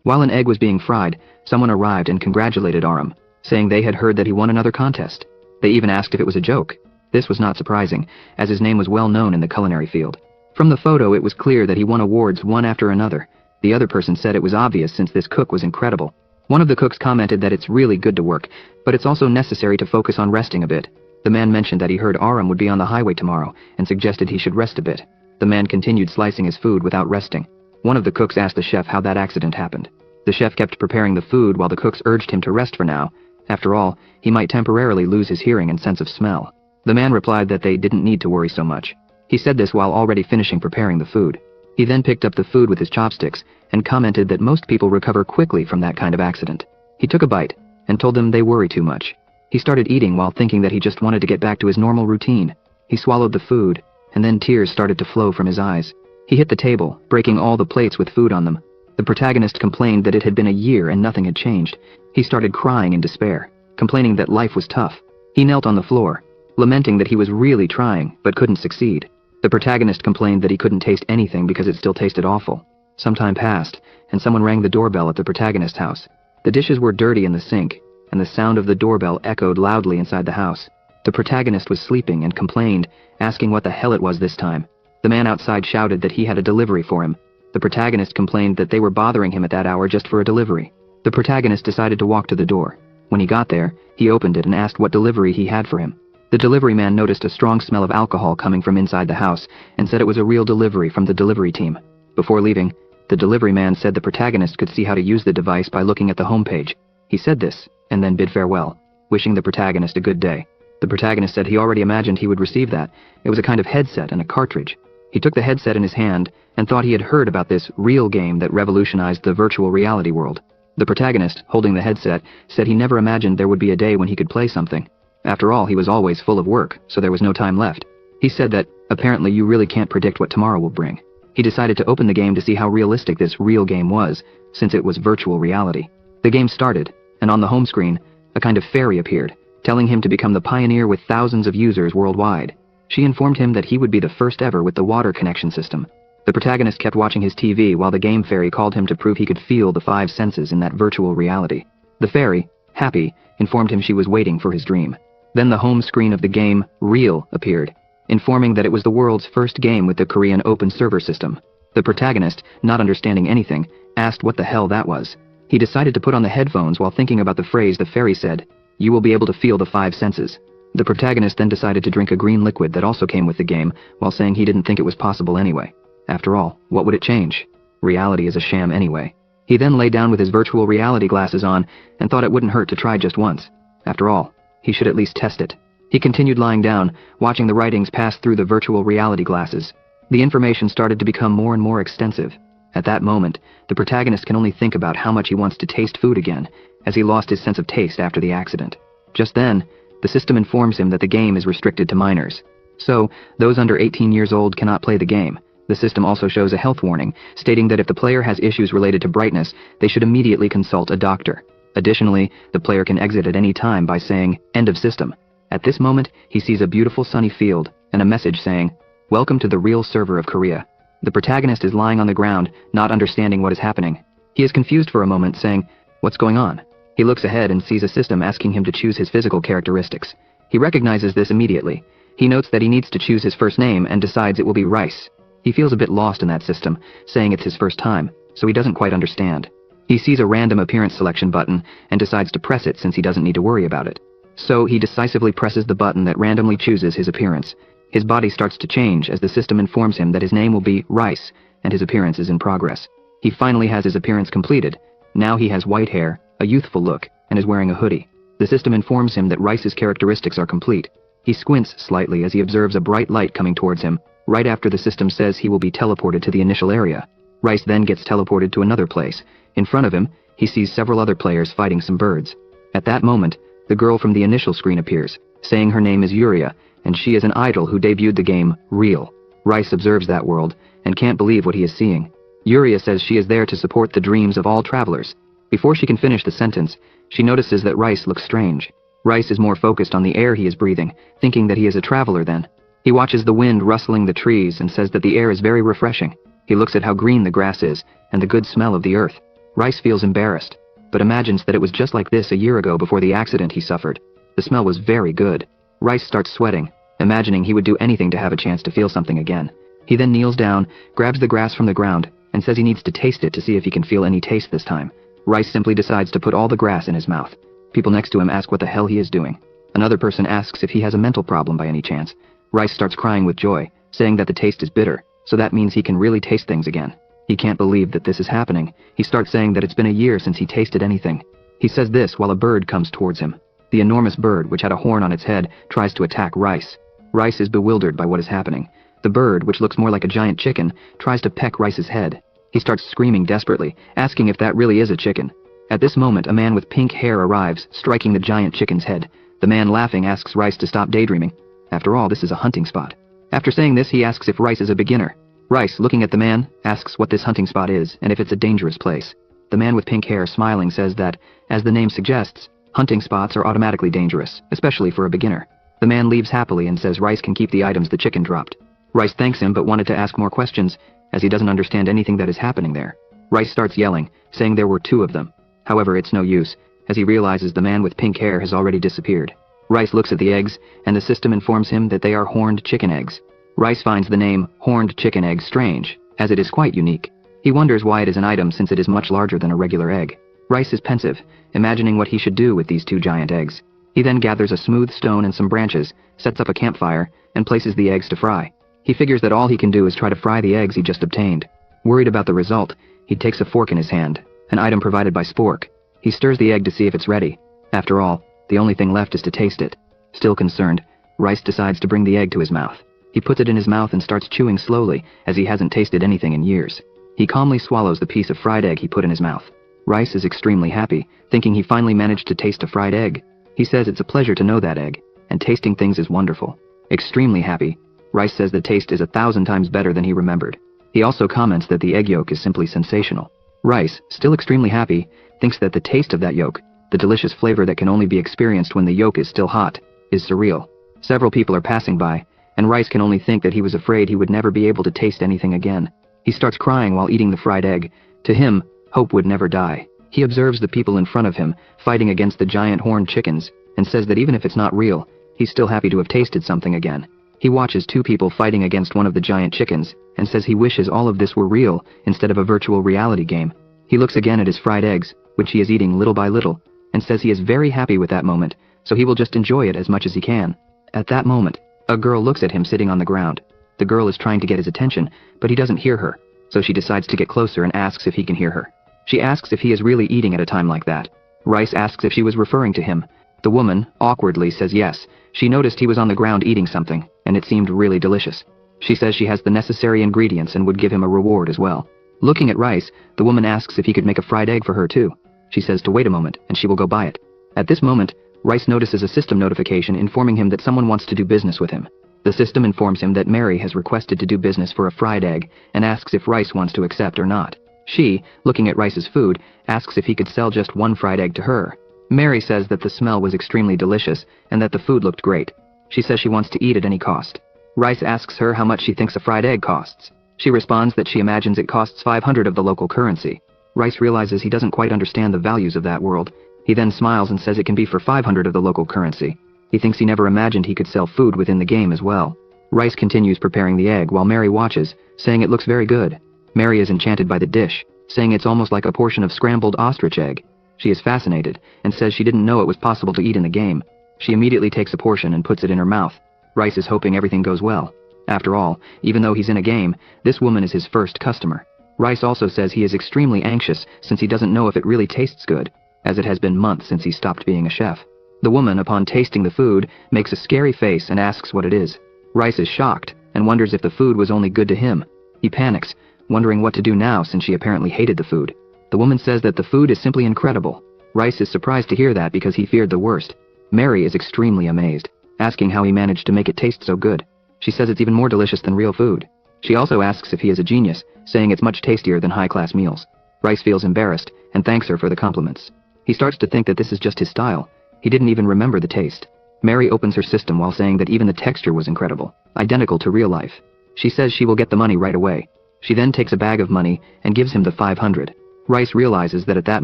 While an egg was being fried, someone arrived and congratulated Aram, saying they had heard that he won another contest. They even asked if it was a joke. This was not surprising, as his name was well known in the culinary field. From the photo it was clear that he won awards one after another. The other person said it was obvious since this cook was incredible. One of the cooks commented that it's really good to work, but it's also necessary to focus on resting a bit. The man mentioned that he heard Aram would be on the highway tomorrow, and suggested he should rest a bit. The man continued slicing his food without resting. One of the cooks asked the chef how that accident happened. The chef kept preparing the food while the cooks urged him to rest for now. After all, he might temporarily lose his hearing and sense of smell. The man replied that they didn't need to worry so much. He said this while already finishing preparing the food. He then picked up the food with his chopsticks, and commented that most people recover quickly from that kind of accident. He took a bite, and told them they worry too much. He started eating while thinking that he just wanted to get back to his normal routine. He swallowed the food, and then tears started to flow from his eyes. He hit the table, breaking all the plates with food on them. The protagonist complained that it had been a year and nothing had changed. He started crying in despair, complaining that life was tough. He knelt on the floor, lamenting that he was really trying, but couldn't succeed. The protagonist complained that he couldn't taste anything because it still tasted awful. Some time passed, and someone rang the doorbell at the protagonist's house. The dishes were dirty in the sink, and the sound of the doorbell echoed loudly inside the house. The protagonist was sleeping and complained, asking what the hell it was this time. The man outside shouted that he had a delivery for him. The protagonist complained that they were bothering him at that hour just for a delivery. The protagonist decided to walk to the door. When he got there, he opened it and asked what delivery he had for him. The delivery man noticed a strong smell of alcohol coming from inside the house, and said it was a real delivery from the delivery team. Before leaving, the delivery man said the protagonist could see how to use the device by looking at the homepage. He said this, and then bid farewell, wishing the protagonist a good day. The protagonist said he already imagined he would receive that. It was a kind of headset and a cartridge. He took the headset in his hand, and thought he had heard about this real game that revolutionized the virtual reality world. The protagonist, holding the headset, said he never imagined there would be a day when he could play something. After all, he was always full of work, so there was no time left. He said that, apparently you really can't predict what tomorrow will bring. He decided to open the game to see how realistic this real game was, since it was virtual reality. The game started, and on the home screen, a kind of fairy appeared, telling him to become the pioneer with thousands of users worldwide. She informed him that he would be the first ever with the water connection system. The protagonist kept watching his TV while the game fairy called him to prove he could feel the 5 senses in that virtual reality. The fairy, happy, informed him she was waiting for his dream. Then the home screen of the game, Real, appeared, informing that it was the world's first game with the Korean open server system. The protagonist, not understanding anything, asked what the hell that was. He decided to put on the headphones while thinking about the phrase the fairy said, "You will be able to feel the 5 senses." The protagonist then decided to drink a green liquid that also came with the game, while saying he didn't think it was possible anyway. After all, what would it change? Reality is a sham anyway. He then lay down with his virtual reality glasses on, and thought it wouldn't hurt to try just once. After all, he should at least test it. He continued lying down, watching the writings pass through the virtual reality glasses. The information started to become more and more extensive. At that moment, the protagonist can only think about how much he wants to taste food again, as he lost his sense of taste after the accident. Just then, the system informs him that the game is restricted to minors. So, those under 18 years old cannot play the game. The system also shows a health warning, stating that if the player has issues related to brightness, they should immediately consult a doctor. Additionally, the player can exit at any time by saying, "End of system." At this moment, he sees a beautiful sunny field, and a message saying, "Welcome to the real server of Korea." The protagonist is lying on the ground, not understanding what is happening. He is confused for a moment, saying, "What's going on?" He looks ahead and sees a system asking him to choose his physical characteristics. He recognizes this immediately. He notes that he needs to choose his first name and decides it will be Rice. He feels a bit lost in that system, saying it's his first time, so he doesn't quite understand. He sees a random appearance selection button and decides to press it since he doesn't need to worry about it. So he decisively presses the button that randomly chooses his appearance. His body starts to change as the system informs him that his name will be Rice, and his appearance is in progress. He finally has his appearance completed. Now he has white hair, a youthful look, and is wearing a hoodie. The system informs him that Rice's characteristics are complete. He squints slightly as he observes a bright light coming towards him, right after the system says he will be teleported to the initial area. Rice then gets teleported to another place. In front of him, he sees several other players fighting some birds. At that moment, the girl from the initial screen appears, saying her name is Yuria, and she is an idol who debuted the game, Real. Rice observes that world, and can't believe what he is seeing. Yuria says she is there to support the dreams of all travelers. Before she can finish the sentence, she notices that Rice looks strange. Rice is more focused on the air he is breathing, thinking that he is a traveler then. He watches the wind rustling the trees and says that the air is very refreshing. He looks at how green the grass is, and the good smell of the earth. Rice feels embarrassed, but imagines that it was just like this a year ago before the accident he suffered. The smell was very good. Rice starts sweating, imagining he would do anything to have a chance to feel something again. He then kneels down, grabs the grass from the ground, and says he needs to taste it to see if he can feel any taste this time. Rice simply decides to put all the grass in his mouth. People next to him ask what the hell he is doing. Another person asks if he has a mental problem by any chance. Rice starts crying with joy, saying that the taste is bitter, so that means he can really taste things again. He can't believe that this is happening. He starts saying that it's been a year since he tasted anything. He says this while a bird comes towards him. The enormous bird, which had a horn on its head, tries to attack Rice. Rice is bewildered by what is happening. The bird, which looks more like a giant chicken, tries to peck Rice's head. He starts screaming desperately, asking if that really is a chicken. At this moment, a man with pink hair arrives, striking the giant chicken's head. The man, laughing, asks Rice to stop daydreaming. After all, this is a hunting spot. After saying this, he asks if Rice is a beginner. Rice, looking at the man, asks what this hunting spot is and if it's a dangerous place. The man with pink hair, smiling, says that, as the name suggests, hunting spots are automatically dangerous, especially for a beginner. The man leaves happily and says Rice can keep the items the chicken dropped. Rice thanks him but wanted to ask more questions, as he doesn't understand anything that is happening there. Rice starts yelling, saying there were 2 of them. However, it's no use, as he realizes the man with pink hair has already disappeared. Rice looks at the eggs, and the system informs him that they are horned chicken eggs. Rice finds the name horned chicken egg strange, as it is quite unique. He wonders why it is an item since it is much larger than a regular egg. Rice is pensive, imagining what he should do with these 2 giant eggs. He then gathers a smooth stone and some branches, sets up a campfire, and places the eggs to fry. He figures that all he can do is try to fry the eggs he just obtained. Worried about the result, he takes a fork in his hand, an item provided by Spork. He stirs the egg to see if it's ready. After all, the only thing left is to taste it. Still concerned, Rice decides to bring the egg to his mouth. He puts it in his mouth and starts chewing slowly, as he hasn't tasted anything in years. He calmly swallows the piece of fried egg he put in his mouth. Rice is extremely happy, thinking he finally managed to taste a fried egg. He says it's a pleasure to know that egg, and tasting things is wonderful. Extremely happy, Rice says the taste is 1,000 times better than he remembered. He also comments that the egg yolk is simply sensational. Rice, still extremely happy, thinks that the taste of that yolk, the delicious flavor that can only be experienced when the yolk is still hot, is surreal. Several people are passing by, and Rice can only think that he was afraid he would never be able to taste anything again. He starts crying while eating the fried egg. To him, hope would never die. He observes the people in front of him, fighting against the giant horned chickens, and says that even if it's not real, he's still happy to have tasted something again. He watches 2 people fighting against one of the giant chickens, and says he wishes all of this were real, instead of a virtual reality game. He looks again at his fried eggs, which he is eating little by little, and says he is very happy with that moment, so he will just enjoy it as much as he can. At that moment, a girl looks at him sitting on the ground. The girl is trying to get his attention, but he doesn't hear her, so she decides to get closer and asks if he can hear her. She asks if he is really eating at a time like that. Rice asks if she was referring to him. The woman, awkwardly, says yes. She noticed he was on the ground eating something, and it seemed really delicious. She says she has the necessary ingredients and would give him a reward as well. Looking at Rice, the woman asks if he could make a fried egg for her too. She says to wait a moment, and she will go buy it. At this moment, Rice notices a system notification informing him that someone wants to do business with him. The system informs him that Mary has requested to do business for a fried egg, and asks if Rice wants to accept or not. She, looking at Rice's food, asks if he could sell just 1 fried egg to her. Mary says that the smell was extremely delicious, and that the food looked great. She says she wants to eat at any cost. Rice asks her how much she thinks a fried egg costs. She responds that she imagines it costs 500 of the local currency. Rice realizes he doesn't quite understand the values of that world. He then smiles and says it can be for 500 of the local currency. He thinks he never imagined he could sell food within the game as well. Rice continues preparing the egg while Mary watches, saying it looks very good. Mary is enchanted by the dish, saying it's almost like a portion of scrambled ostrich egg. She is fascinated, and says she didn't know it was possible to eat in the game. She immediately takes a portion and puts it in her mouth. Rice is hoping everything goes well. After all, even though he's in a game, this woman is his first customer. Rice also says he is extremely anxious since he doesn't know if it really tastes good, as it has been months since he stopped being a chef. The woman, upon tasting the food, makes a scary face and asks what it is. Rice is shocked, and wonders if the food was only good to him. He panics, wondering what to do now since she apparently hated the food. The woman says that the food is simply incredible. Rice is surprised to hear that because he feared the worst. Mary is extremely amazed, asking how he managed to make it taste so good. She says it's even more delicious than real food. She also asks if he is a genius, saying it's much tastier than high-class meals. Rice feels embarrassed, and thanks her for the compliments. He starts to think that this is just his style. He didn't even remember the taste. Mary opens her system while saying that even the texture was incredible, identical to real life. She says she will get the money right away. She then takes a bag of money and gives him the 500. Rice realizes that at that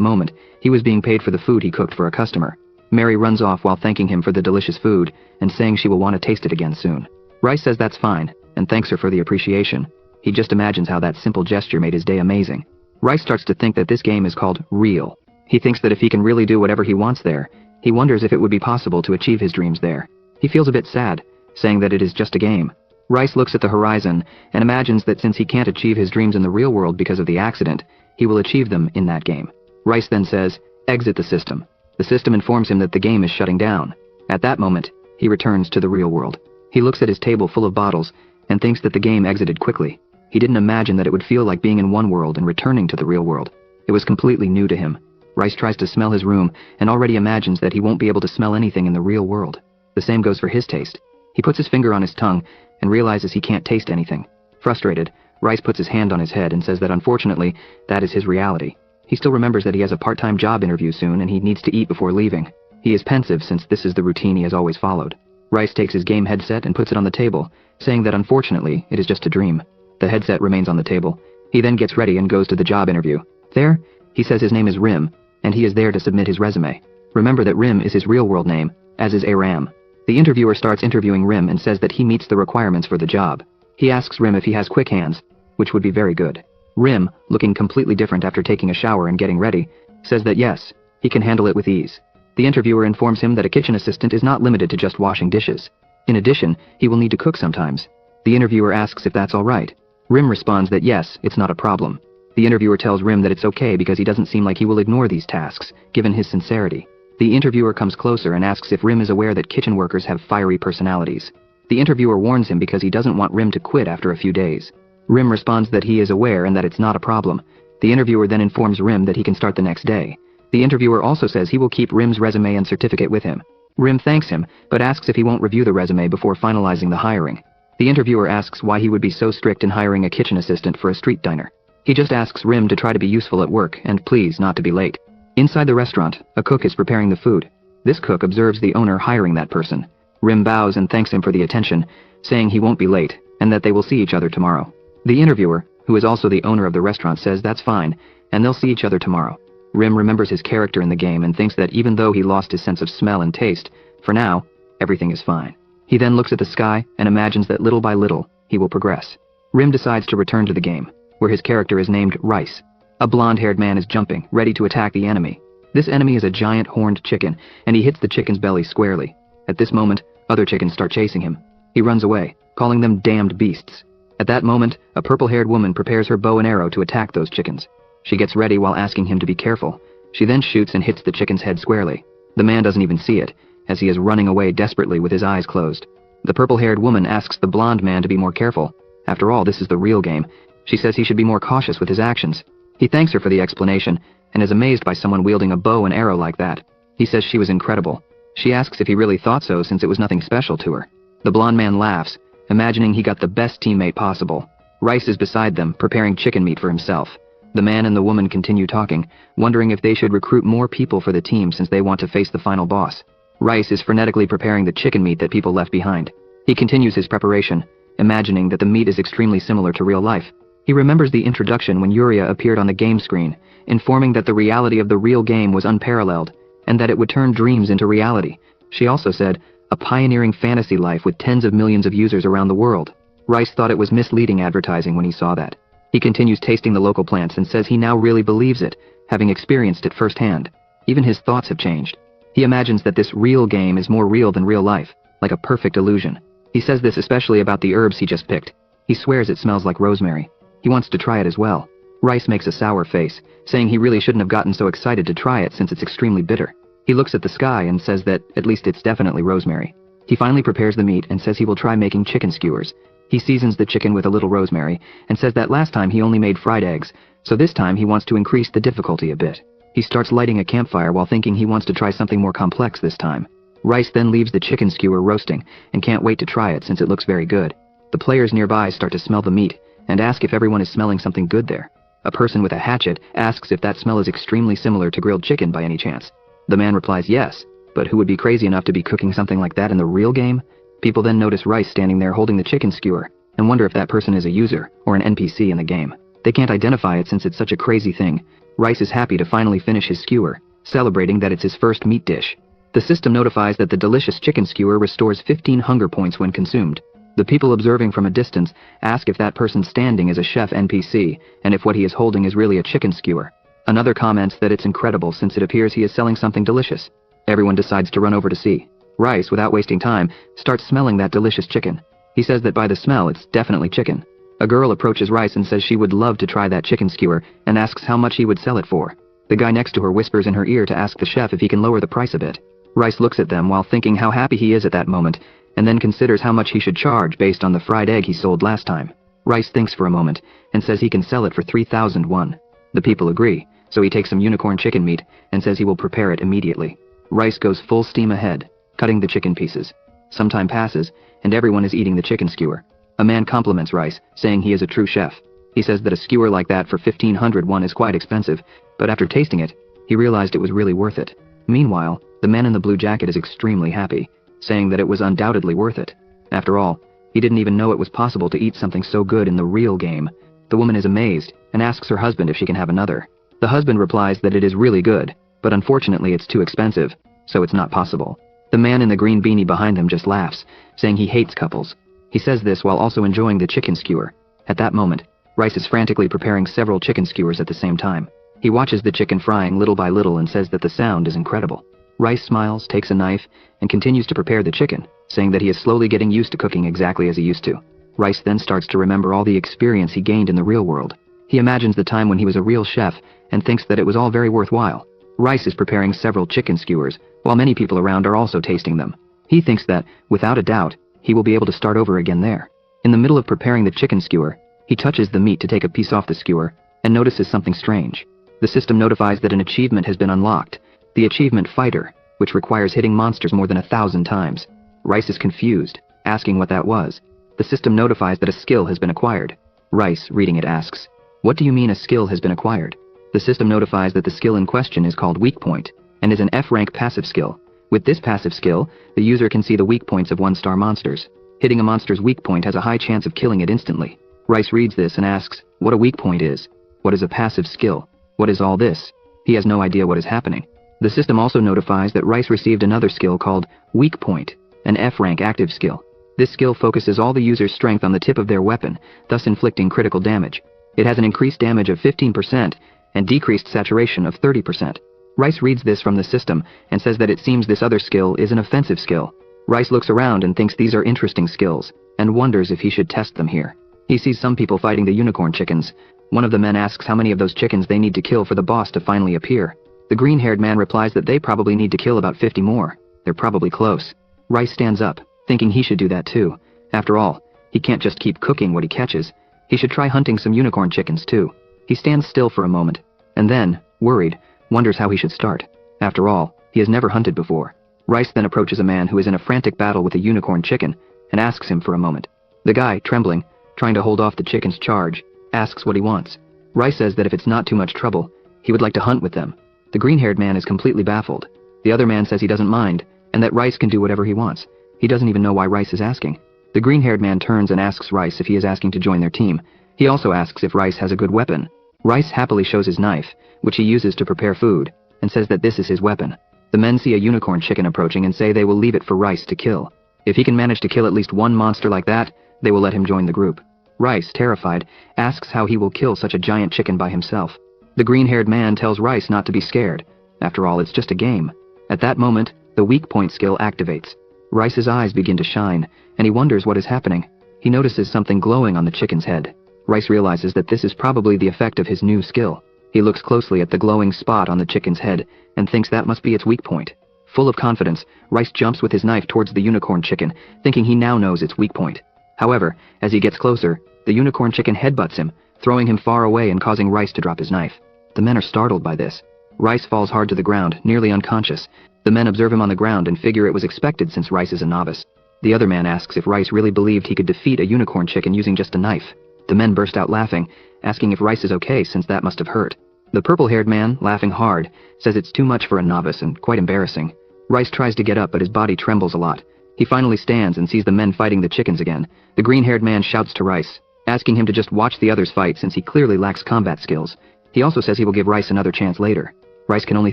moment, he was being paid for the food he cooked for a customer. Mary runs off while thanking him for the delicious food and saying she will want to taste it again soon. Rice says that's fine and thanks her for the appreciation. He just imagines how that simple gesture made his day amazing. Rice starts to think that this game is called Real. He thinks that if he can really do whatever he wants there, he wonders if it would be possible to achieve his dreams there. He feels a bit sad, saying that it is just a game. Rice looks at the horizon and imagines that since he can't achieve his dreams in the real world because of the accident, he will achieve them in that game. Rice then says, "Exit the system." The system informs him that the game is shutting down. At that moment, he returns to the real world. He looks at his table full of bottles and thinks that the game exited quickly. He didn't imagine that it would feel like being in one world and returning to the real world. It was completely new to him. Rice tries to smell his room and already imagines that he won't be able to smell anything in the real world. The same goes for his taste. He puts his finger on his tongue and realizes he can't taste anything. Frustrated, Rice puts his hand on his head and says that unfortunately, that is his reality. He still remembers that he has a part-time job interview soon and he needs to eat before leaving. He is pensive since this is the routine he has always followed. Rice takes his game headset and puts it on the table, saying that unfortunately, it is just a dream. The headset remains on the table. He then gets ready and goes to the job interview. There, he says his name is Rim, and he is there to submit his resume. Remember that Rim is his real-world name, as is Aram. The interviewer starts interviewing Rim and says that he meets the requirements for the job. He asks Rim if he has quick hands, which would be very good. Rim, looking completely different after taking a shower and getting ready, says that yes, he can handle it with ease. The interviewer informs him that a kitchen assistant is not limited to just washing dishes. In addition, he will need to cook sometimes. The interviewer asks if that's alright. Rim responds that yes, it's not a problem. The interviewer tells Rim that it's okay because he doesn't seem like he will ignore these tasks, given his sincerity. The interviewer comes closer and asks if Rim is aware that kitchen workers have fiery personalities. The interviewer warns him because he doesn't want Rim to quit after a few days. Rim responds that he is aware and that it's not a problem. The interviewer then informs Rim that he can start the next day. The interviewer also says he will keep Rim's resume and certificate with him. Rim thanks him, but asks if he won't review the resume before finalizing the hiring. The interviewer asks why he would be so strict in hiring a kitchen assistant for a street diner. He just asks Rim to try to be useful at work and please not to be late. Inside the restaurant, a cook is preparing the food. This cook observes the owner hiring that person. Rim bows and thanks him for the attention, saying he won't be late and that they will see each other tomorrow. The interviewer, who is also the owner of the restaurant, says that's fine and they'll see each other tomorrow. Rim remembers his character in the game and thinks that even though he lost his sense of smell and taste, for now, everything is fine. He then looks at the sky and imagines that little by little, he will progress. Rim decides to return to the game, where his character is named Rice. A blonde-haired man is jumping, ready to attack the enemy. This enemy is a giant horned chicken, and he hits the chicken's belly squarely. At this moment, other chickens start chasing him. He runs away, calling them damned beasts. At that moment, a purple-haired woman prepares her bow and arrow to attack those chickens. She gets ready while asking him to be careful. She then shoots and hits the chicken's head squarely. The man doesn't even see it, as he is running away desperately with his eyes closed. The purple-haired woman asks the blonde man to be more careful. After all, this is the real game. She says he should be more cautious with his actions. He thanks her for the explanation, and is amazed by someone wielding a bow and arrow like that. He says she was incredible. She asks if he really thought so since it was nothing special to her. The blonde man laughs, imagining he got the best teammate possible. Rice is beside them, preparing chicken meat for himself. The man and the woman continue talking, wondering if they should recruit more people for the team since they want to face the final boss. Rice is frenetically preparing the chicken meat that people left behind. He continues his preparation, imagining that the meat is extremely similar to real life. He remembers the introduction when Yuria appeared on the game screen, informing that the reality of the real game was unparalleled, and that it would turn dreams into reality. She also said, a pioneering fantasy life with tens of millions of users around the world. Rice thought it was misleading advertising when he saw that. He continues tasting the local plants and says he now really believes it, having experienced it firsthand. Even his thoughts have changed. He imagines that this real game is more real than real life, like a perfect illusion. He says this especially about the herbs he just picked. He swears it smells like rosemary. He wants to try it as well. Rice makes a sour face, saying he really shouldn't have gotten so excited to try it since it's extremely bitter. He looks at the sky and says that at least it's definitely rosemary. He finally prepares the meat and says he will try making chicken skewers. He seasons the chicken with a little rosemary and says that last time he only made fried eggs, so this time he wants to increase the difficulty a bit. He starts lighting a campfire while thinking he wants to try something more complex this time. Rice then leaves the chicken skewer roasting and can't wait to try it since it looks very good. The players nearby start to smell the meat and ask if everyone is smelling something good there. A person with a hatchet asks if that smell is extremely similar to grilled chicken by any chance. The man replies yes, but who would be crazy enough to be cooking something like that in the real game? People then notice Rice standing there holding the chicken skewer and wonder if that person is a user or an NPC in the game. They can't identify it since it's such a crazy thing, Rice is happy to finally finish his skewer, celebrating that it's his first meat dish. The system notifies that the delicious chicken skewer restores 15 hunger points when consumed. The people observing from a distance ask if that person standing is a chef NPC, and if what he is holding is really a chicken skewer. Another comments that it's incredible since it appears he is selling something delicious. Everyone decides to run over to see. Rice, without wasting time, starts smelling that delicious chicken. He says that by the smell it's definitely chicken. A girl approaches Rice and says she would love to try that chicken skewer and asks how much he would sell it for. The guy next to her whispers in her ear to ask the chef if he can lower the price a bit. Rice looks at them while thinking how happy he is at that moment, and then considers how much he should charge based on the fried egg he sold last time. Rice thinks for a moment and says he can sell it for 3,001. The people agree, so he takes some unicorn chicken meat and says he will prepare it immediately. Rice goes full steam ahead, cutting the chicken pieces. Some time passes, and everyone is eating the chicken skewer. A man compliments Rice, saying he is a true chef. He says that a skewer like that for 1,501 is quite expensive, but after tasting it, he realized it was really worth it. Meanwhile, the man in the blue jacket is extremely happy, saying that it was undoubtedly worth it. After all, he didn't even know it was possible to eat something so good in the real game. The woman is amazed, and asks her husband if she can have another. The husband replies that it is really good, but unfortunately it's too expensive, so it's not possible. The man in the green beanie behind them just laughs, saying he hates couples. He says this while also enjoying the chicken skewer. At that moment, Rice is frantically preparing several chicken skewers at the same time. He watches the chicken frying little by little and says that the sound is incredible. Rice smiles, takes a knife, and continues to prepare the chicken, saying that he is slowly getting used to cooking exactly as he used to. Rice then starts to remember all the experience he gained in the real world. He imagines the time when he was a real chef and thinks that it was all very worthwhile. Rice is preparing several chicken skewers, while many people around are also tasting them. He thinks that, without a doubt, he will be able to start over again there. In the middle of preparing the chicken skewer, he touches the meat to take a piece off the skewer, and notices something strange. The system notifies that an achievement has been unlocked, the achievement Fighter, which requires hitting monsters more than 1,000 times. Rice is confused, asking what that was. The system notifies that a skill has been acquired. Rice, reading it, asks, "What do you mean a skill has been acquired?" The system notifies that the skill in question is called Weak Point, and is an F-rank passive skill. With this passive skill, the user can see the weak points of one-star monsters. Hitting a monster's weak point has a high chance of killing it instantly. Rice reads this and asks, what a weak point is. What is a passive skill? What is all this? He has no idea what is happening. The system also notifies that Rice received another skill called Weak Point, an F-rank active skill. This skill focuses all the user's strength on the tip of their weapon, thus inflicting critical damage. It has an increased damage of 15% and decreased saturation of 30%. Rice reads this from the system and says that it seems this other skill is an offensive skill. Rice looks around and thinks these are interesting skills, and wonders if he should test them here. He sees some people fighting the unicorn chickens. One of the men asks how many of those chickens they need to kill for the boss to finally appear. The green-haired man replies that they probably need to kill about 50 more. They're probably close. Rice stands up, thinking he should do that too. After all, he can't just keep cooking what he catches. He should try hunting some unicorn chickens too. He stands still for a moment, and then, worried, wonders how he should start. After all, he has never hunted before. Rice then approaches a man who is in a frantic battle with a unicorn chicken, and asks him for a moment. The guy, trembling, trying to hold off the chicken's charge, asks what he wants. Rice says that if it's not too much trouble, he would like to hunt with them. The green-haired man is completely baffled. The other man says he doesn't mind, and that Rice can do whatever he wants. He doesn't even know why Rice is asking. The green-haired man turns and asks Rice if he is asking to join their team. He also asks if Rice has a good weapon. Rice happily shows his knife, which he uses to prepare food, and says that this is his weapon. The men see a unicorn chicken approaching and say they will leave it for Rice to kill. If he can manage to kill at least one monster like that, they will let him join the group. Rice, terrified, asks how he will kill such a giant chicken by himself. The green-haired man tells Rice not to be scared. After all, it's just a game. At that moment, the weak point skill activates. Rice's eyes begin to shine, and he wonders what is happening. He notices something glowing on the chicken's head. Rice realizes that this is probably the effect of his new skill. He looks closely at the glowing spot on the chicken's head, and thinks that must be its weak point. Full of confidence, Rice jumps with his knife towards the unicorn chicken, thinking he now knows its weak point. However, as he gets closer, the unicorn chicken headbutts him, throwing him far away and causing Rice to drop his knife. The men are startled by this. Rice falls hard to the ground, nearly unconscious. The men observe him on the ground and figure it was expected since Rice is a novice. The other man asks if Rice really believed he could defeat a unicorn chicken using just a knife. The men burst out laughing, asking if Rice is okay since that must have hurt. The purple-haired man, laughing hard, says it's too much for a novice and quite embarrassing. Rice tries to get up but his body trembles a lot. He finally stands and sees the men fighting the chickens again. The green-haired man shouts to Rice, asking him to just watch the others fight since he clearly lacks combat skills. He also says he will give Rice another chance later. Rice can only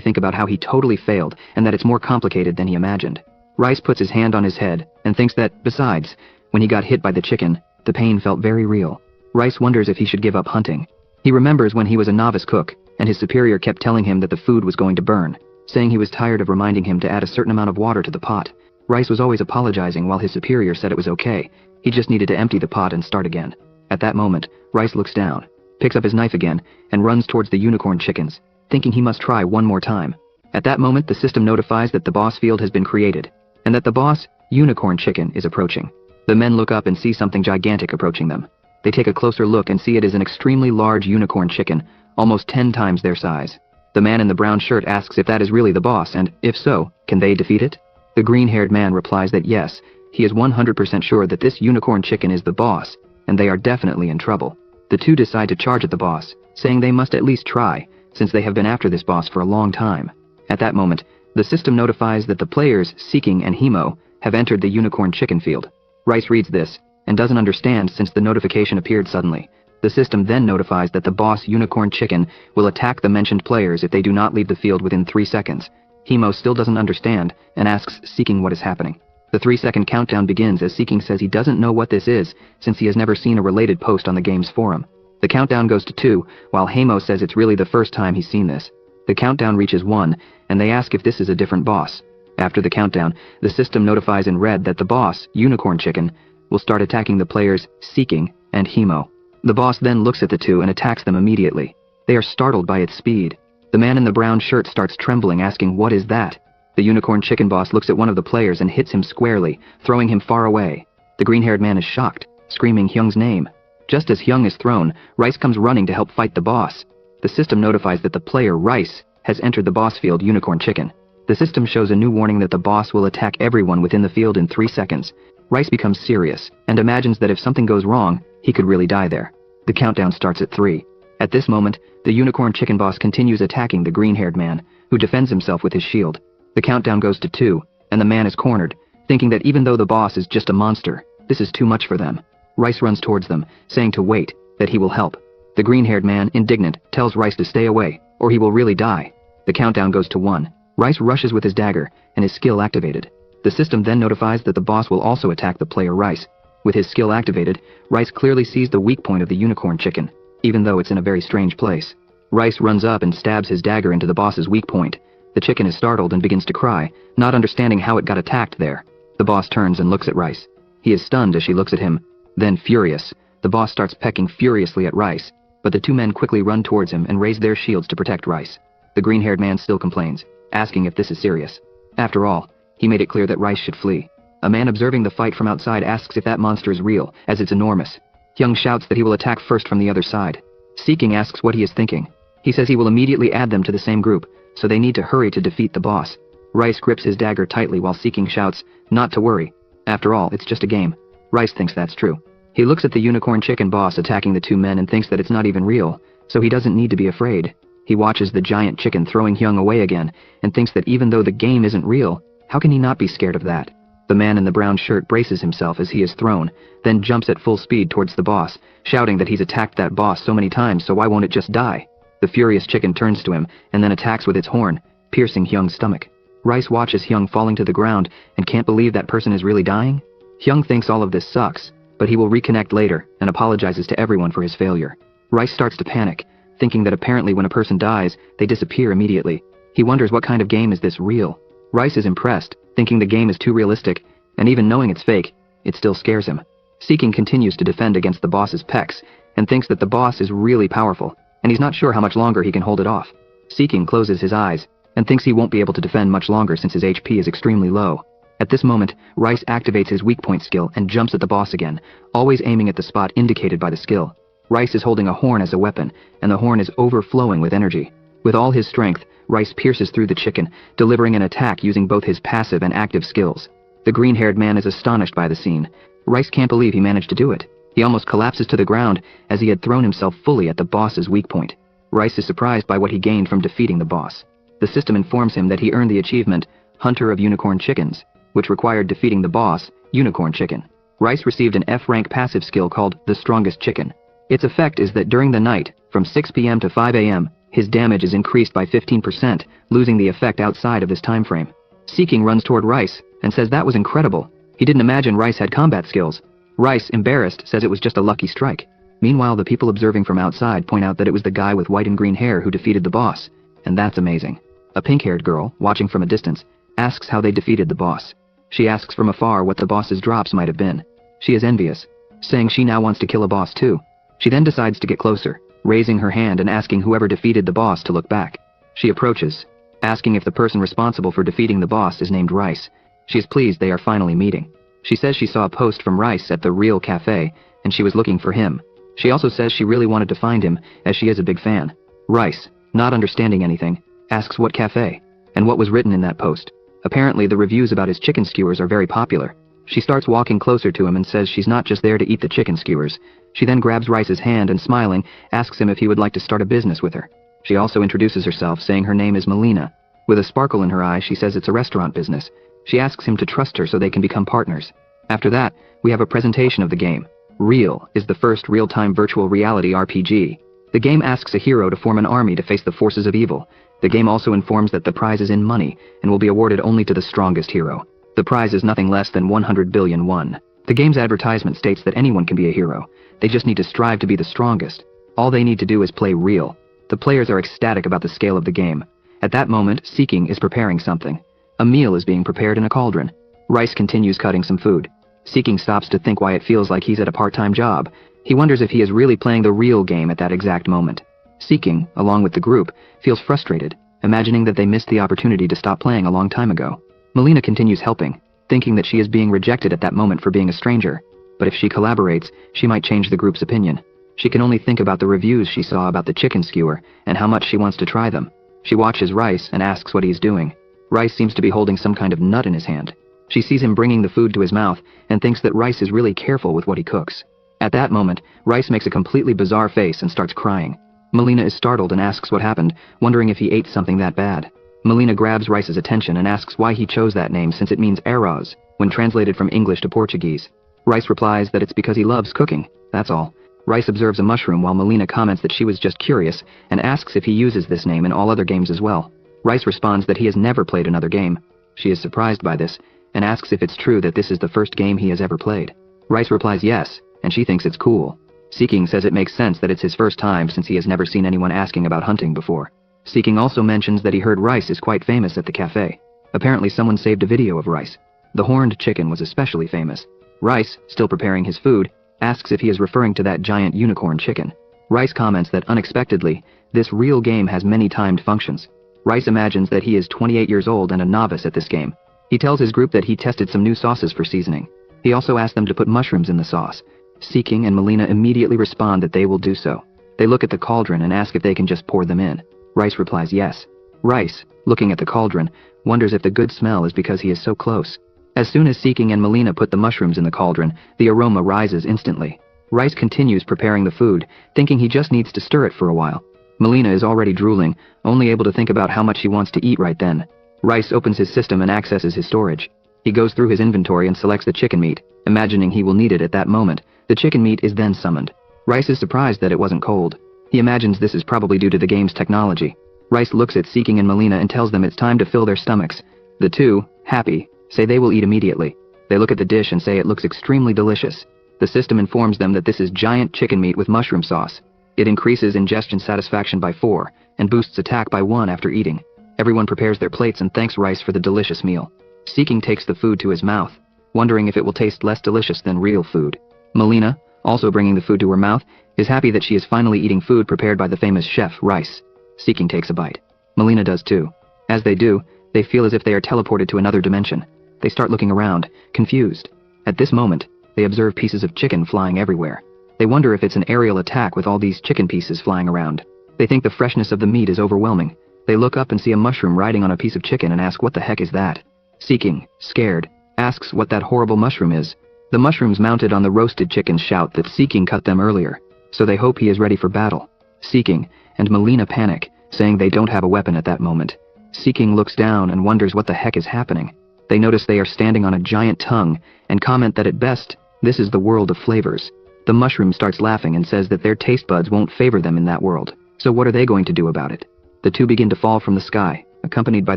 think about how he totally failed and that it's more complicated than he imagined. Rice puts his hand on his head and thinks that, besides, when he got hit by the chicken, the pain felt very real. Rice wonders if he should give up hunting. He remembers when he was a novice cook, and his superior kept telling him that the food was going to burn, saying he was tired of reminding him to add a certain amount of water to the pot. Rice was always apologizing while his superior said it was okay. He just needed to empty the pot and start again. At that moment, Rice looks down, picks up his knife again, and runs towards the unicorn chickens, thinking he must try one more time. At that moment, the system notifies that the boss field has been created, and that the boss, unicorn chicken, is approaching. The men look up and see something gigantic approaching them. They take a closer look and see it is an extremely large unicorn chicken, almost 10 times their size. The man in the brown shirt asks if that is really the boss, and, if so, can they defeat it? The green-haired man replies that yes, he is 100% sure that this unicorn chicken is the boss, and they are definitely in trouble. The two decide to charge at the boss, saying they must at least try, since they have been after this boss for a long time. At that moment, the system notifies that the players, Seeking and Himo, have entered the unicorn chicken field. Rice reads this, and doesn't understand since the notification appeared suddenly. The system then notifies that the boss unicorn chicken will attack the mentioned players if they do not leave the field within 3 seconds. Himo still doesn't understand, and asks Seeking what is happening. The 3-second countdown begins as Seeking says he doesn't know what this is, since he has never seen a related post on the game's forum. The countdown goes to 2, while Himo says it's really the first time he's seen this. The countdown reaches 1, and they ask if this is a different boss. After the countdown, the system notifies in red that the boss, unicorn chicken, will start attacking the players, Seeking and Himo. The boss then looks at the two and attacks them immediately. They are startled by its speed. The man in the brown shirt starts trembling, asking, "What is that?" The unicorn chicken boss looks at one of the players and hits him squarely, throwing him far away. The green-haired man is shocked, screaming Hyung's name. Just as Hyung is thrown, Rice comes running to help fight the boss. The system notifies that the player, Rice, has entered the boss field, unicorn chicken. The system shows a new warning that the boss will attack everyone within the field in 3 seconds. Rice becomes serious, and imagines that if something goes wrong, he could really die there. The countdown starts at 3. At this moment, the unicorn chicken boss continues attacking the green-haired man, who defends himself with his shield. The countdown goes to 2, and the man is cornered, thinking that even though the boss is just a monster, this is too much for them. Rice runs towards them, saying to wait, that he will help. The green-haired man, indignant, tells Rice to stay away, or he will really die. The countdown goes to 1. Rice rushes with his dagger, and his skill activated. The system then notifies that the boss will also attack the player Rice. With his skill activated, Rice clearly sees the weak point of the unicorn chicken, even though it's in a very strange place. Rice runs up and stabs his dagger into the boss's weak point. The chicken is startled and begins to cry, not understanding how it got attacked there. The boss turns and looks at Rice. He is stunned as she looks at him. Then, furious, the boss starts pecking furiously at Rice, but the two men quickly run towards him and raise their shields to protect Rice. The green-haired man still complains, asking if this is serious. After all, he made it clear that Rice should flee. A man observing the fight from outside asks if that monster is real, as it's enormous. Hyung shouts that he will attack first from the other side. Seeking asks what he is thinking. He says he will immediately add them to the same group, so they need to hurry to defeat the boss. Rice grips his dagger tightly while Seeking shouts, "Not to worry. After all, it's just a game." Rice thinks that's true. He looks at the unicorn chicken boss attacking the two men and thinks that it's not even real, so he doesn't need to be afraid. He watches the giant chicken throwing Hyung away again, and thinks that even though the game isn't real, how can he not be scared of that? The man in the brown shirt braces himself as he is thrown, then jumps at full speed towards the boss, shouting that he's attacked that boss so many times, so why won't it just die? The furious chicken turns to him, and then attacks with its horn, piercing Hyung's stomach. Rice watches Hyung falling to the ground, and can't believe that person is really dying. Hyung thinks all of this sucks, but he will reconnect later, and apologizes to everyone for his failure. Rice starts to panic, thinking that apparently when a person dies, they disappear immediately. He wonders what kind of game is this real. Rice is impressed, thinking the game is too realistic, and even knowing it's fake, it still scares him. Seeking continues to defend against the boss's pecs, and thinks that the boss is really powerful, and he's not sure how much longer he can hold it off. Seeking closes his eyes, and thinks he won't be able to defend much longer since his HP is extremely low. At this moment, Rice activates his weak point skill and jumps at the boss again, always aiming at the spot indicated by the skill. Rice is holding a horn as a weapon, and the horn is overflowing with energy. With all his strength, Rice pierces through the chicken, delivering an attack using both his passive and active skills. The green-haired man is astonished by the scene. Rice can't believe he managed to do it. He almost collapses to the ground as he had thrown himself fully at the boss's weak point. Rice is surprised by what he gained from defeating the boss. The system informs him that he earned the achievement, Hunter of Unicorn Chickens, which required defeating the boss, Unicorn Chicken. Rice received an F-rank passive skill called the Strongest Chicken. Its effect is that during the night, From 6 p.m. to 5 a.m., his damage is increased by 15%, losing the effect outside of this time frame. Seeking runs toward Rice and says that was incredible. He didn't imagine Rice had combat skills. Rice, embarrassed, says it was just a lucky strike. Meanwhile, the people observing from outside point out that it was the guy with white and green hair who defeated the boss. And that's amazing. A pink-haired girl, watching from a distance, asks how they defeated the boss. She asks from afar what the boss's drops might have been. She is envious, saying she now wants to kill a boss too. She then decides to get closer, raising her hand and asking whoever defeated the boss to look back. She approaches, asking if the person responsible for defeating the boss is named Rice. She is pleased they are finally meeting. She says she saw a post from Rice at the Real Cafe, and she was looking for him. She also says she really wanted to find him, as she is a big fan. Rice, not understanding anything, asks what cafe, and what was written in that post. Apparently the reviews about his chicken skewers are very popular. She starts walking closer to him and says she's not just there to eat the chicken skewers. She then grabs Rice's hand and, smiling, asks him if he would like to start a business with her. She also introduces herself, saying her name is Melina. With a sparkle in her eye, she says it's a restaurant business. She asks him to trust her so they can become partners. After that, we have a presentation of the game. Real is the first real-time virtual reality RPG. The game asks a hero to form an army to face the forces of evil. The game also informs that the prize is in money and will be awarded only to the strongest hero. The prize is nothing less than 100 billion won. The game's advertisement states that anyone can be a hero. They just need to strive to be the strongest. All they need to do is play real. The players are ecstatic about the scale of the game. At that moment, Seeking is preparing something. A meal is being prepared in a cauldron. Rice continues cutting some food. Seeking stops to think why it feels like he's at a part-time job. He wonders if he is really playing the real game at that exact moment. Seeking, along with the group, feels frustrated, imagining that they missed the opportunity to stop playing a long time ago. Melina continues helping, thinking that she is being rejected at that moment for being a stranger. But if she collaborates, she might change the group's opinion. She can only think about the reviews she saw about the chicken skewer and how much she wants to try them. She watches Rice and asks what he's doing. Rice seems to be holding some kind of nut in his hand. She sees him bringing the food to his mouth and thinks that Rice is really careful with what he cooks. At that moment, Rice makes a completely bizarre face and starts crying. Melina is startled and asks what happened, wondering if he ate something that bad. Melina grabs Rice's attention and asks why he chose that name since it means arroz, when translated from English to Portuguese. Rice replies that it's because he loves cooking, that's all. Rice observes a mushroom while Melina comments that she was just curious and asks if he uses this name in all other games as well. Rice responds that he has never played another game. She is surprised by this and asks if it's true that this is the first game he has ever played. Rice replies yes, and she thinks it's cool. Seeking says it makes sense that it's his first time since he has never seen anyone asking about hunting before. Seeking also mentions that he heard Rice is quite famous at the cafe. Apparently someone saved a video of Rice. The horned chicken was especially famous. Rice, still preparing his food, asks if he is referring to that giant unicorn chicken. Rice comments that unexpectedly, this real game has many timed functions. Rice imagines that he is 28 years old and a novice at this game. He tells his group that he tested some new sauces for seasoning. He also asked them to put mushrooms in the sauce. Seeking and Melina immediately respond that they will do so. They look at the cauldron and ask if they can just pour them in. Rice replies yes. Rice, looking at the cauldron, wonders if the good smell is because he is so close. As soon as Seeking and Melina put the mushrooms in the cauldron, the aroma rises instantly. Rice continues preparing the food, thinking he just needs to stir it for a while. Melina is already drooling, only able to think about how much he wants to eat right then. Rice opens his system and accesses his storage. He goes through his inventory and selects the chicken meat, imagining he will need it at that moment. The chicken meat is then summoned. Rice is surprised that it wasn't cold. He imagines this is probably due to the game's technology. Rice looks at Seeking and Melina and tells them it's time to fill their stomachs. The two, happy, say they will eat immediately. They look at the dish and say it looks extremely delicious. The system informs them that this is giant chicken meat with mushroom sauce. It increases ingestion satisfaction by 4, and boosts attack by 1 after eating. Everyone prepares their plates and thanks Rice for the delicious meal. Seeking takes the food to his mouth, wondering if it will taste less delicious than real food. Melina, also bringing the food to her mouth, is happy that she is finally eating food prepared by the famous chef, Rice. Seeking takes a bite. Melina does too. As they do, they feel as if they are teleported to another dimension. They start looking around, confused. At this moment, they observe pieces of chicken flying everywhere. They wonder if it's an aerial attack with all these chicken pieces flying around. They think the freshness of the meat is overwhelming. They look up and see a mushroom riding on a piece of chicken and ask what the heck is that? Seeking, scared, asks what that horrible mushroom is. The mushrooms mounted on the roasted chickens shout that Seeking cut them earlier, so they hope he is ready for battle. Seeking and Melina panic, saying they don't have a weapon at that moment. Seeking looks down and wonders what the heck is happening. They notice they are standing on a giant tongue and comment that at best, this is the world of flavors. The mushroom starts laughing and says that their taste buds won't favor them in that world. So what are they going to do about it? The two begin to fall from the sky, accompanied by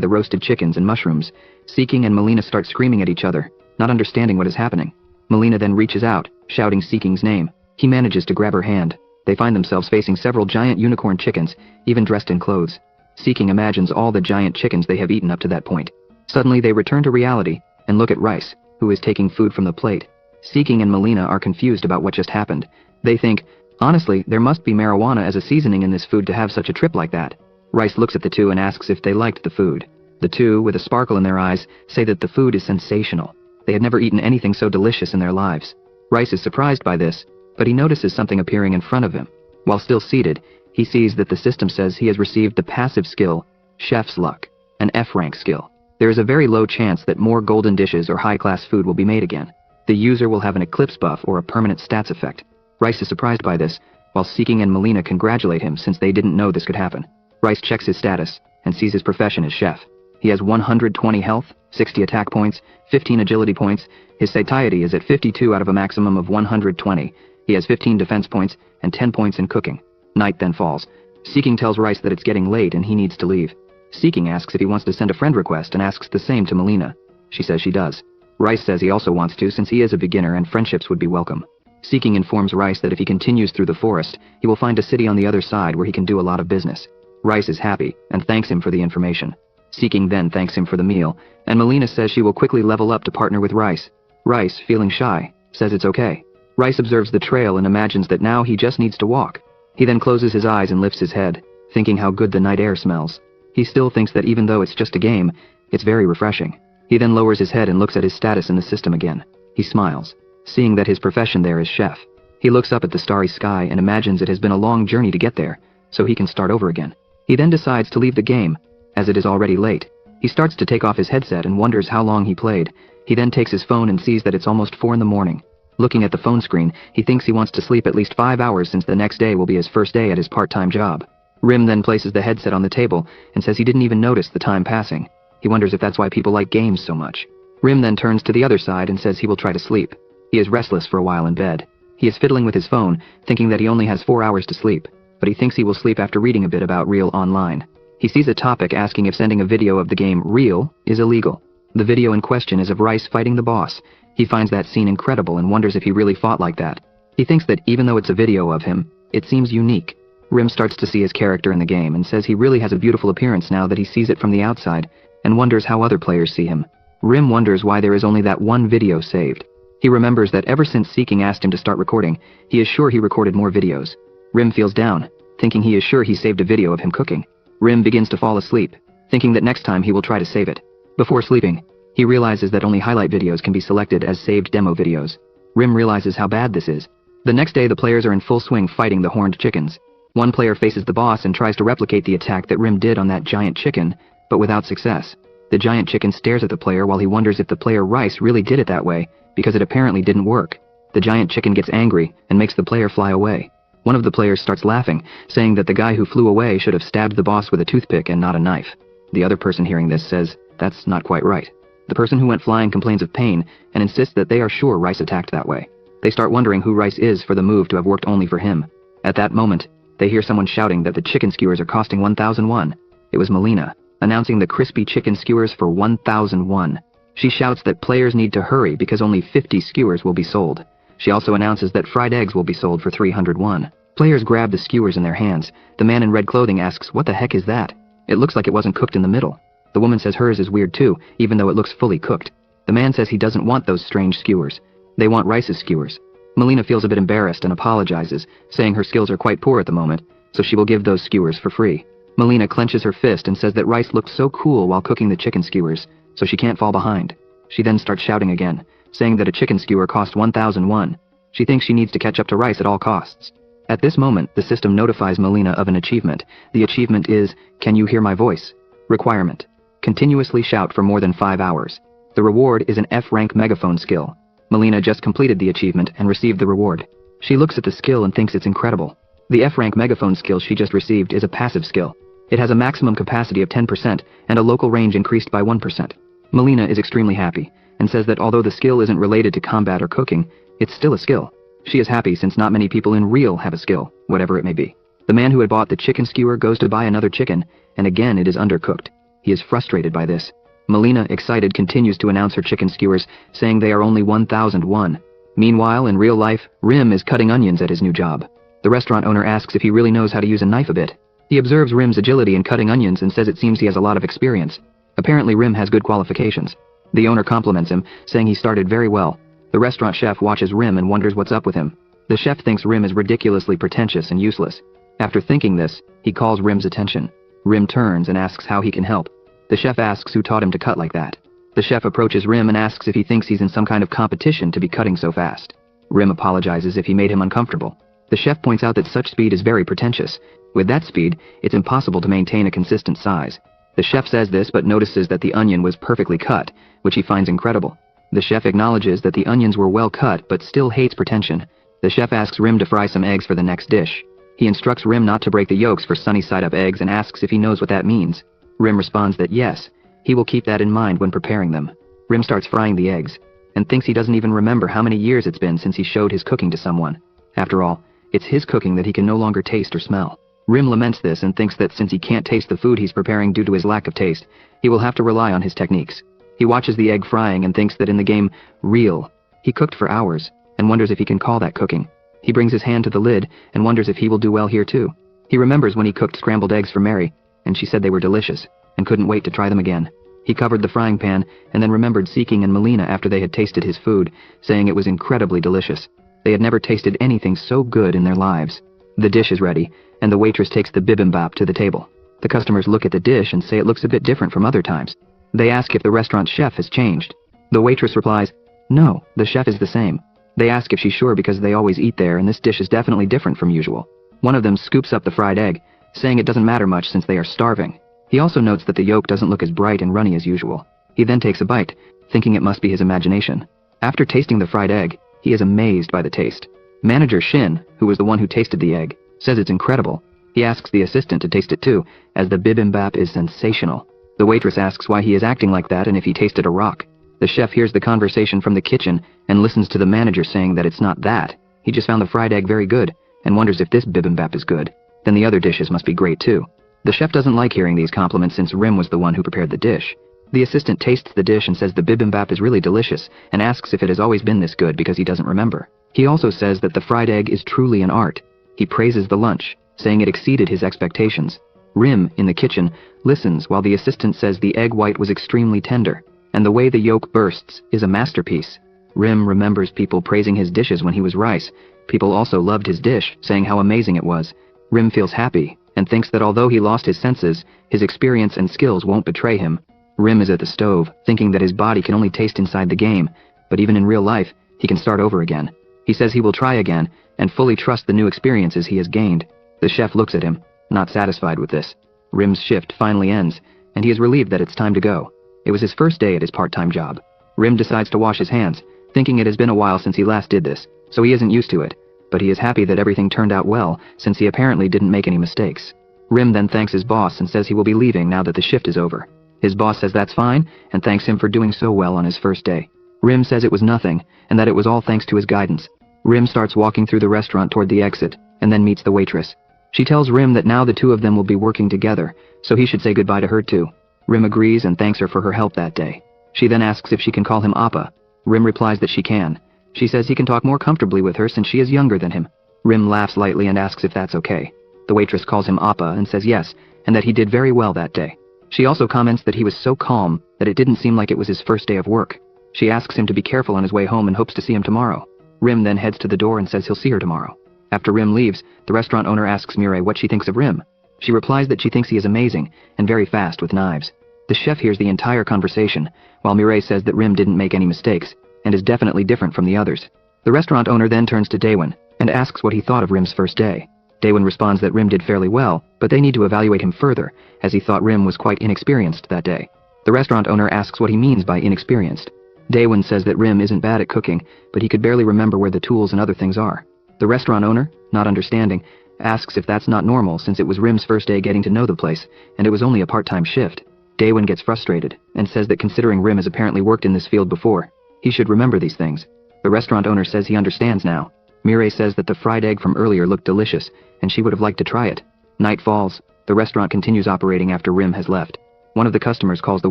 the roasted chickens and mushrooms. Seeking and Melina start screaming at each other, not understanding what is happening. Melina then reaches out, shouting Seeking's name. He manages to grab her hand. They find themselves facing several giant unicorn chickens, even dressed in clothes. Seeking imagines all the giant chickens they have eaten up to that point. Suddenly they return to reality, and look at Rice, who is taking food from the plate. Seeking and Melina are confused about what just happened. They think, honestly, there must be marijuana as a seasoning in this food to have such a trip like that. Rice looks at the two and asks if they liked the food. The two, with a sparkle in their eyes, say that the food is sensational. They had never eaten anything so delicious in their lives. Rice is surprised by this, but he notices something appearing in front of him. While still seated, he sees that the system says he has received the passive skill, Chef's Luck, an F-rank skill. There is a very low chance that more golden dishes or high-class food will be made again. The user will have an eclipse buff or a permanent stats effect. Rice is surprised by this, while Seeking and Melina congratulate him since they didn't know this could happen. Rice checks his status, and sees his profession as chef. He has 120 health, 60 attack points, 15 agility points. His satiety is at 52 out of a maximum of 120. He has 15 defense points, and 10 points in cooking. Night then falls. Seeking tells Rice that it's getting late and he needs to leave. Seeking asks if he wants to send a friend request and asks the same to Melina. She says she does. Rice says he also wants to since he is a beginner and friendships would be welcome. Seeking informs Rice that if he continues through the forest, he will find a city on the other side where he can do a lot of business. Rice is happy, and thanks him for the information. Seeking then thanks him for the meal, and Melina says she will quickly level up to partner with Rice. Rice, feeling shy, says it's okay. Rice observes the trail and imagines that now he just needs to walk. He then closes his eyes and lifts his head, thinking how good the night air smells. He still thinks that even though it's just a game, it's very refreshing. He then lowers his head and looks at his status in the system again. He smiles, seeing that his profession there is chef. He looks up at the starry sky and imagines it has been a long journey to get there, so he can start over again. He then decides to leave the game, as it is already late. He starts to take off his headset and wonders how long he played. He then takes his phone and sees that it's almost 4 in the morning. Looking at the phone screen, he thinks he wants to sleep at least 5 hours since the next day will be his first day at his part-time job. Rim then places the headset on the table and says he didn't even notice the time passing. He wonders if that's why people like games so much. Rim then turns to the other side and says he will try to sleep. He is restless for a while in bed. He is fiddling with his phone, thinking that he only has 4 hours to sleep, but he thinks he will sleep after reading a bit about Real online. He sees a topic asking if sending a video of the game Real is illegal. The video in question is of Rice fighting the boss. He finds that scene incredible and wonders if he really fought like that. He thinks that even though it's a video of him, it seems unique. Rim starts to see his character in the game and says he really has a beautiful appearance now that he sees it from the outside, and wonders how other players see him. Rim wonders why there is only that one video saved. He remembers that ever since Seeking asked him to start recording, he is sure he recorded more videos. Rim feels down, thinking he is sure he saved a video of him cooking. Rim begins to fall asleep, thinking that next time he will try to save it. Before sleeping, he realizes that only highlight videos can be selected as saved demo videos. Rim realizes how bad this is. The next day the players are in full swing fighting the horned chickens. One player faces the boss and tries to replicate the attack that Rim did on that giant chicken, but without success. The giant chicken stares at the player while he wonders if the player Rice really did it that way, because it apparently didn't work. The giant chicken gets angry and makes the player fly away. One of the players starts laughing, saying that the guy who flew away should have stabbed the boss with a toothpick and not a knife. The other person hearing this says, that's not quite right. The person who went flying complains of pain and insists that they are sure Rice attacked that way. They start wondering who Rice is for the move to have worked only for him. At that moment, they hear someone shouting that the chicken skewers are costing 1,001. It was Melina, announcing the crispy chicken skewers for 1,001. She shouts that players need to hurry because only 50 skewers will be sold. She also announces that fried eggs will be sold for 301. Players grab the skewers in their hands. The man in red clothing asks, what the heck is that? It looks like it wasn't cooked in the middle. The woman says hers is weird too, even though it looks fully cooked. The man says he doesn't want those strange skewers. They want Rice's skewers. Melina feels a bit embarrassed and apologizes, saying her skills are quite poor at the moment, so she will give those skewers for free. Melina clenches her fist and says that Rice looked so cool while cooking the chicken skewers, so she can't fall behind. She then starts shouting again, saying that a chicken skewer cost 1,001. She thinks she needs to catch up to Rice at all costs. At this moment, the system notifies Melina of an achievement. The achievement is, Can you hear my voice? Requirement: continuously shout for more than 5 hours. The reward is an F-rank megaphone skill. Melina just completed the achievement and received the reward. She looks at the skill and thinks it's incredible. The F-rank megaphone skill she just received is a passive skill. It has a maximum capacity of 10% and a local range increased by 1%. Melina is extremely happy, and says that although the skill isn't related to combat or cooking, it's still a skill. She is happy since not many people in real have a skill, whatever it may be. The man who had bought the chicken skewer goes to buy another chicken, and again it is undercooked. He is frustrated by this. Melina, excited, continues to announce her chicken skewers, saying they are only 1,001. Meanwhile, in real life, Rim is cutting onions at his new job. The restaurant owner asks if he really knows how to use a knife a bit. He observes Rim's agility in cutting onions and says it seems he has a lot of experience. Apparently Rim has good qualifications. The owner compliments him, saying he started very well. The restaurant chef watches Rim and wonders what's up with him. The chef thinks Rim is ridiculously pretentious and useless. After thinking this, he calls Rim's attention. Rim turns and asks how he can help. The chef asks who taught him to cut like that. The chef approaches Rim and asks if he thinks he's in some kind of competition to be cutting so fast. Rim apologizes if he made him uncomfortable. The chef points out that such speed is very pretentious. With that speed, it's impossible to maintain a consistent size. The chef says this but notices that the onion was perfectly cut, which he finds incredible. The chef acknowledges that the onions were well cut but still hates pretension. The chef asks Rim to fry some eggs for the next dish. He instructs Rim not to break the yolks for sunny side up eggs and asks if he knows what that means. Rim responds that yes, he will keep that in mind when preparing them. Rim starts frying the eggs, and thinks he doesn't even remember how many years it's been since he showed his cooking to someone. After all, it's his cooking that he can no longer taste or smell. Rim laments this and thinks that since he can't taste the food he's preparing due to his lack of taste, he will have to rely on his techniques. He watches the egg frying and thinks that in the game, Real, he cooked for hours, and wonders if he can call that cooking. He brings his hand to the lid and wonders if he will do well here too. He remembers when he cooked scrambled eggs for Mary, and she said they were delicious, and couldn't wait to try them again. He covered the frying pan, and then remembered Seeking and Melina after they had tasted his food, saying it was incredibly delicious. They had never tasted anything so good in their lives. The dish is ready, and the waitress takes the bibimbap to the table. The customers look at the dish and say it looks a bit different from other times. They ask if the restaurant chef has changed. The waitress replies, no, the chef is the same. They ask if she's sure because they always eat there and this dish is definitely different from usual. One of them scoops up the fried egg, saying it doesn't matter much since they are starving. He also notes that the yolk doesn't look as bright and runny as usual. He then takes a bite, thinking it must be his imagination. After tasting the fried egg, he is amazed by the taste. Manager Shin, who was the one who tasted the egg, says it's incredible. He asks the assistant to taste it too, as the bibimbap is sensational. The waitress asks why he is acting like that and if he tasted a rock. The chef hears the conversation from the kitchen and listens to the manager saying that it's not that. He just found the fried egg very good, and wonders if this bibimbap is good. Then the other dishes must be great too. The chef doesn't like hearing these compliments since Rim was the one who prepared the dish. The assistant tastes the dish and says the bibimbap is really delicious, and asks if it has always been this good because he doesn't remember. He also says that the fried egg is truly an art. He praises the lunch, saying it exceeded his expectations. Rim, in the kitchen, listens while the assistant says the egg white was extremely tender, and the way the yolk bursts is a masterpiece. Rim remembers people praising his dishes when he was rice. People also loved his dish, saying how amazing it was. Rim feels happy, and thinks that although he lost his senses, his experience and skills won't betray him. Rim is at the stove, thinking that his body can only taste inside the game, but even in real life, he can start over again. He says he will try again, and fully trust the new experiences he has gained. The chef looks at him, not satisfied with this. Rim's shift finally ends, and he is relieved that it's time to go. It was his first day at his part-time job. Rim decides to wash his hands, thinking it has been a while since he last did this, so he isn't used to it. But he is happy that everything turned out well, since he apparently didn't make any mistakes. Rim then thanks his boss and says he will be leaving now that the shift is over. His boss says that's fine, and thanks him for doing so well on his first day. Rim says it was nothing, and that it was all thanks to his guidance. Rim starts walking through the restaurant toward the exit, and then meets the waitress. She tells Rim that now the two of them will be working together, so he should say goodbye to her too. Rim agrees and thanks her for her help that day. She then asks if she can call him Appa. Rim replies that she can. She says he can talk more comfortably with her since she is younger than him. Rim laughs lightly and asks if that's okay. The waitress calls him Appa and says yes, and that he did very well that day. She also comments that he was so calm that it didn't seem like it was his first day of work. She asks him to be careful on his way home and hopes to see him tomorrow. Rim then heads to the door and says he'll see her tomorrow. After Rim leaves, the restaurant owner asks Mirai what she thinks of Rim. She replies that she thinks he is amazing and very fast with knives. The chef hears the entire conversation, while Mirai says that Rim didn't make any mistakes, and is definitely different from the others. The restaurant owner then turns to Daewon, and asks what he thought of Rim's first day. Daewon responds that Rim did fairly well, but they need to evaluate him further, as he thought Rim was quite inexperienced that day. The restaurant owner asks what he means by inexperienced. Daewon says that Rim isn't bad at cooking, but he could barely remember where the tools and other things are. The restaurant owner, not understanding, asks if that's not normal since it was Rim's first day getting to know the place, and it was only a part-time shift. Daewon gets frustrated, and says that considering Rim has apparently worked in this field before, he should remember these things. The restaurant owner says he understands now. Mirai says that the fried egg from earlier looked delicious, and she would have liked to try it. Night falls. The restaurant continues operating after Rim has left. One of the customers calls the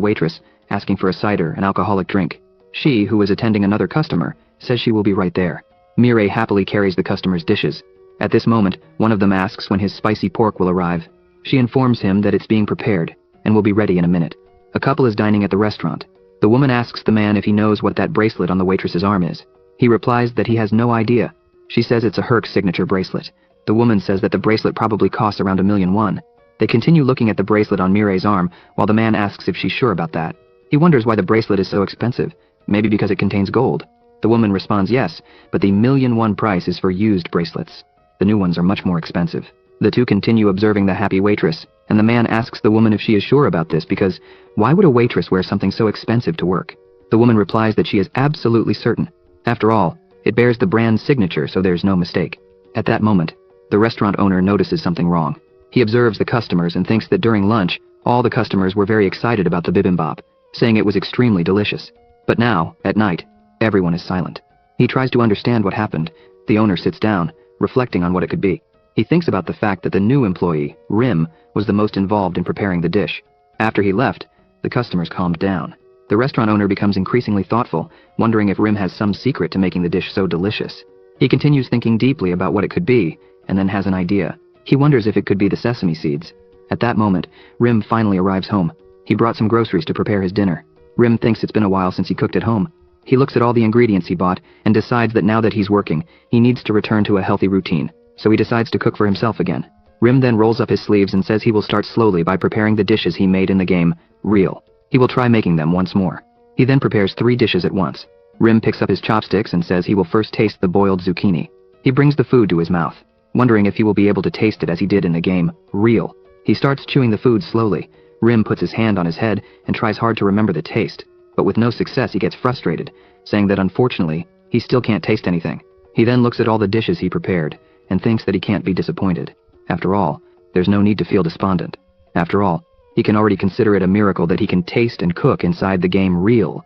waitress, asking for a cider, an alcoholic drink. She, who is attending another customer, says she will be right there. Mirai happily carries the customer's dishes. At this moment, one of them asks when his spicy pork will arrive. She informs him that it's being prepared, and will be ready in a minute. A couple is dining at the restaurant. The woman asks the man if he knows what that bracelet on the waitress's arm is. He replies that he has no idea. She says it's a Herc signature bracelet. The woman says that the bracelet probably costs around 1,000,001. They continue looking at the bracelet on Mirai's arm, while the man asks if she's sure about that. He wonders why the bracelet is so expensive, maybe because it contains gold. The woman responds yes, but the 1,000,001 price is for used bracelets. The new ones are much more expensive. The two continue observing the happy waitress, and the man asks the woman if she is sure about this because why would a waitress wear something so expensive to work? The woman replies that she is absolutely certain. After all, it bears the brand's signature, so there's no mistake. At that moment, the restaurant owner notices something wrong. He observes the customers and thinks that during lunch, all the customers were very excited about the bibimbap, saying it was extremely delicious. But now, at night, everyone is silent. He tries to understand what happened. The owner sits down, reflecting on what it could be. He thinks about the fact that the new employee, Rim, was the most involved in preparing the dish. After he left, the customers calmed down. The restaurant owner becomes increasingly thoughtful, wondering if Rim has some secret to making the dish so delicious. He continues thinking deeply about what it could be, and then has an idea. He wonders if it could be the sesame seeds. At that moment, Rim finally arrives home. He brought some groceries to prepare his dinner. Rim thinks it's been a while since he cooked at home. He looks at all the ingredients he bought and decides that now that he's working, he needs to return to a healthy routine, so he decides to cook for himself again. Rim then rolls up his sleeves and says he will start slowly by preparing the dishes he made in the game, real. He will try making them once more. He then prepares 3 dishes at once. Rim picks up his chopsticks and says he will first taste the boiled zucchini. He brings the food to his mouth, wondering if he will be able to taste it as he did in the game, real. He starts chewing the food slowly. Rim puts his hand on his head and tries hard to remember the taste, but with no success he gets frustrated, saying that unfortunately, he still can't taste anything. He then looks at all the dishes he prepared, and thinks that he can't be disappointed. After all, there's no need to feel despondent. After all, he can already consider it a miracle that he can taste and cook inside the game real.